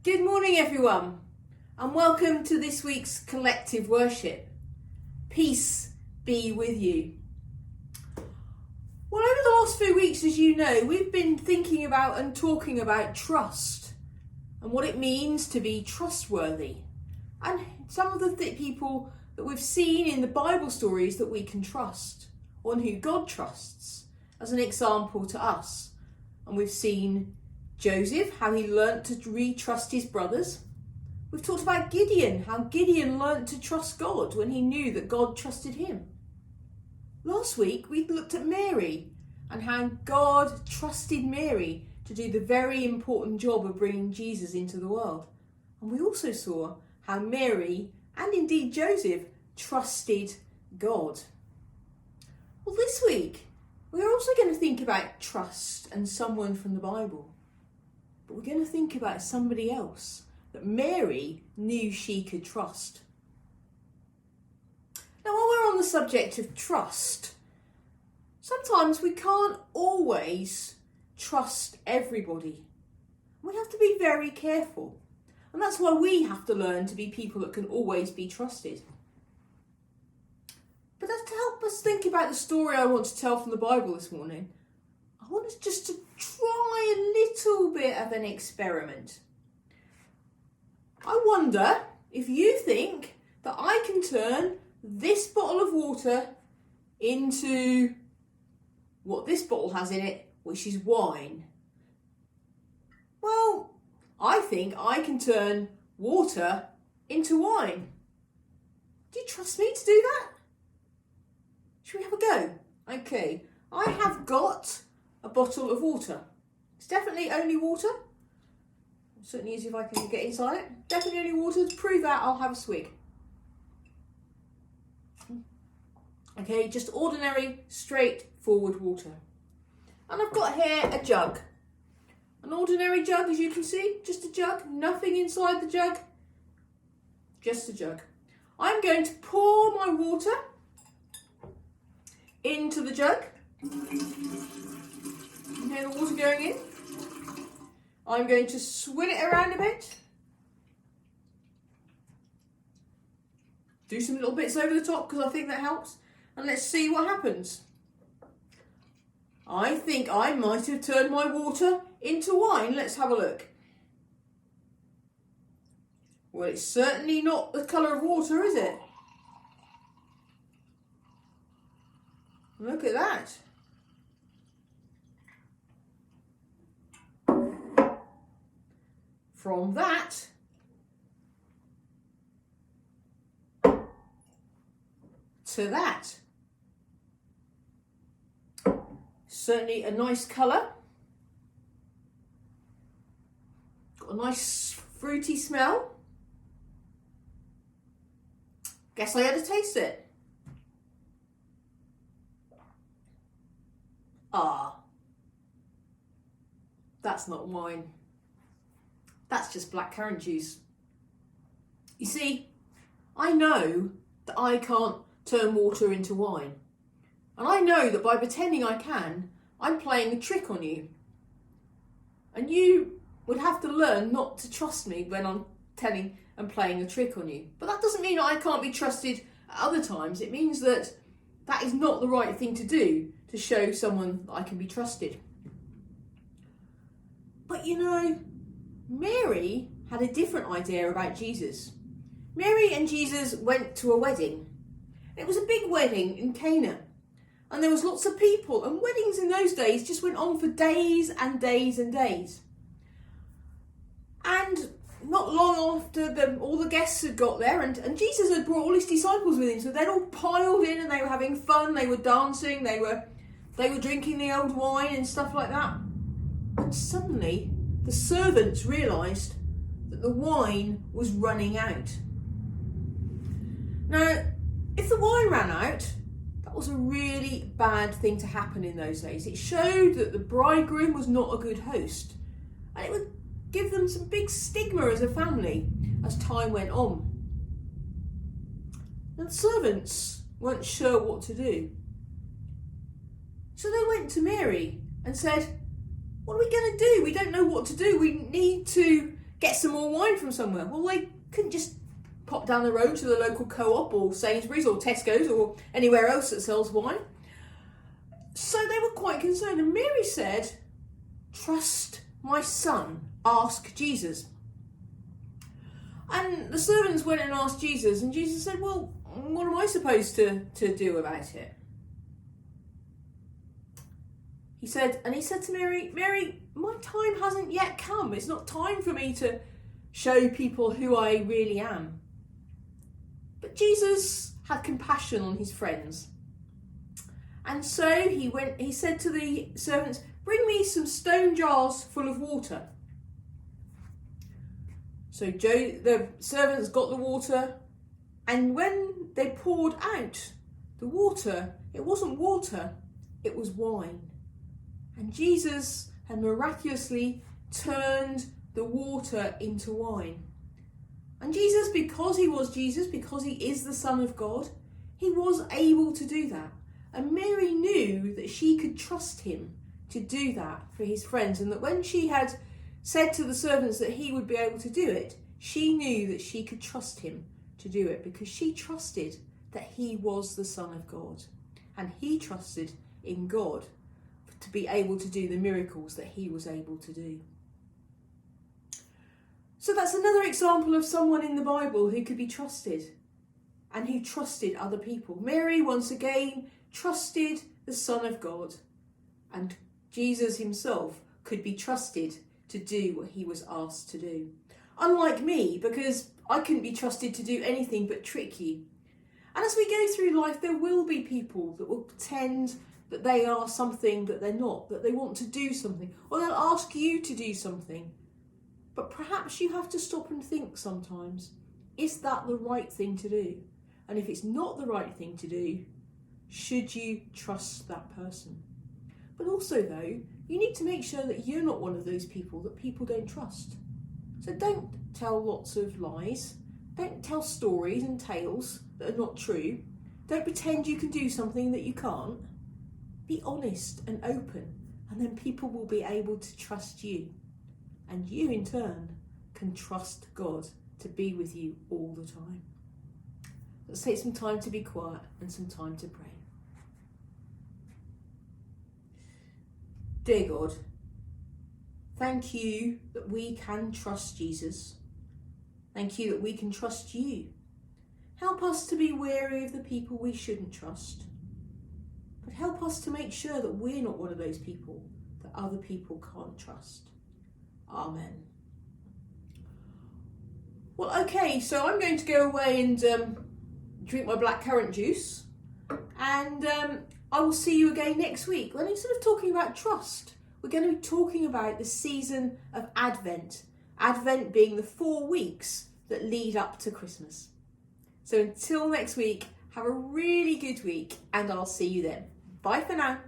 Good morning, everyone, and welcome to this week's collective worship. Peace be with you. Well, over the last few weeks, as you know, we've been thinking about and talking about trust and what it means to be trustworthy, and some of the people that we've seen in the Bible stories that we can trust, on who God trusts as an example to us. And we've seen Joseph, how he learnt to re-trust his brothers. We've talked about Gideon, how Gideon learnt to trust God when he knew that God trusted him. Last week we looked at Mary and how God trusted Mary to do the very important job of bringing Jesus into the world. And we also saw how Mary, and indeed Joseph, trusted God. Well, this week we're also going to think about trust and someone from the Bible. But we're going to think about somebody else that Mary knew she could trust. Now, while we're on the subject of trust, sometimes we can't always trust everybody. We have to be very careful. And that's why we have to learn to be people that can always be trusted. But to help us think about the story I want to tell from the Bible this morning, I want us just to try a little bit of an experiment. I wonder if you think that I can turn this bottle of water into what this bottle has in it, which is wine. Well, I think I can turn water into wine. Do you trust me to do that? Should we have a go? Okay, I have got a bottle of water. It's definitely only water. Certainly is if I can get inside it. Definitely only water. To prove that, I'll have a swig. Okay, just ordinary, straightforward water. And I've got here a jug. An ordinary jug, as you can see. Just a jug. Nothing inside the jug. Just a jug. I'm going to pour my water into the jug. You hear the water going in? I'm going to swirl it around a bit. Do some little bits over the top because I think that helps. And let's see what happens. I think I might have turned my water into wine. Let's have a look. Well, it's certainly not the colour of water, is it? Look at that. From that to that. Certainly a nice colour. Got a nice fruity smell. Guess I had to taste it. That's not wine. That's just blackcurrant juice. You see, I know that I can't turn water into wine. And I know that by pretending I can, I'm playing a trick on you. And you would have to learn not to trust me when I'm telling and playing a trick on you. But that doesn't mean that I can't be trusted at other times. It means that that is not the right thing to do to show someone that I can be trusted. But you know, Mary had a different idea about Jesus. Mary and Jesus went to a wedding. It was a big wedding in Cana. And there was lots of people. And weddings in those days just went on for days and days and days. And not long after all the guests had got there, and Jesus had brought all his disciples with him. So they'd all piled in and they were having fun. They were dancing. They were drinking the old wine and stuff like that. And suddenly the servants realised that the wine was running out. Now, if the wine ran out, that was a really bad thing to happen in those days. It showed that the bridegroom was not a good host. And it would give them some big stigma as a family as time went on. And the servants weren't sure what to do. So they went to Mary and said, "What are we going to do? We don't know what to do. We need to get some more wine from somewhere. Well, they couldn't just pop down the road to the local co-op or Sainsbury's or Tesco's or anywhere else that sells wine. So they were quite concerned. And Mary said, "Trust my son, ask Jesus." And the servants went and asked Jesus, and Jesus said, "Well, what am I supposed to do about it?" He said to Mary, "Mary, my time hasn't yet come. It's not time for me to show people who I really am." But Jesus had compassion on his friends. And so he said to the servants, "Bring me some stone jars full of water." So the servants got the water, and when they poured out the water, it wasn't water, it was wine. And Jesus had miraculously turned the water into wine. And Jesus, because he is the Son of God, he was able to do that. And Mary knew that she could trust him to do that for his friends, and that when she had said to the servants that he would be able to do it, she knew that she could trust him to do it, because she trusted that he was the Son of God, and he trusted in God to be able to do the miracles that he was able to do. So that's another example of someone in the Bible who could be trusted and who trusted other people. Mary, once again, trusted the Son of God, and Jesus himself could be trusted to do what he was asked to do. Unlike me, because I couldn't be trusted to do anything but trick you. And as we go through life, there will be people that will pretend that they are something that they're not, that they want to do something, or they'll ask you to do something. But perhaps you have to stop and think sometimes, is that the right thing to do? And if it's not the right thing to do, should you trust that person? But also though, you need to make sure that you're not one of those people that people don't trust. So don't tell lots of lies. Don't tell stories and tales that are not true. Don't pretend you can do something that you can't. Be honest and open, and then people will be able to trust you. And you in turn can trust God to be with you all the time. Let's take some time to be quiet and some time to pray. Dear God, thank you that we can trust Jesus. Thank you that we can trust you. Help us to be wary of the people we shouldn't trust. But help us to make sure that we're not one of those people that other people can't trust. Amen. Well, okay, so I'm going to go away and drink my blackcurrant juice. And I will see you again next week when instead of talking about trust, we're going to be talking about the season of Advent. Advent being the 4 weeks that lead up to Christmas. So until next week, have a really good week and I'll see you then. Bye for now.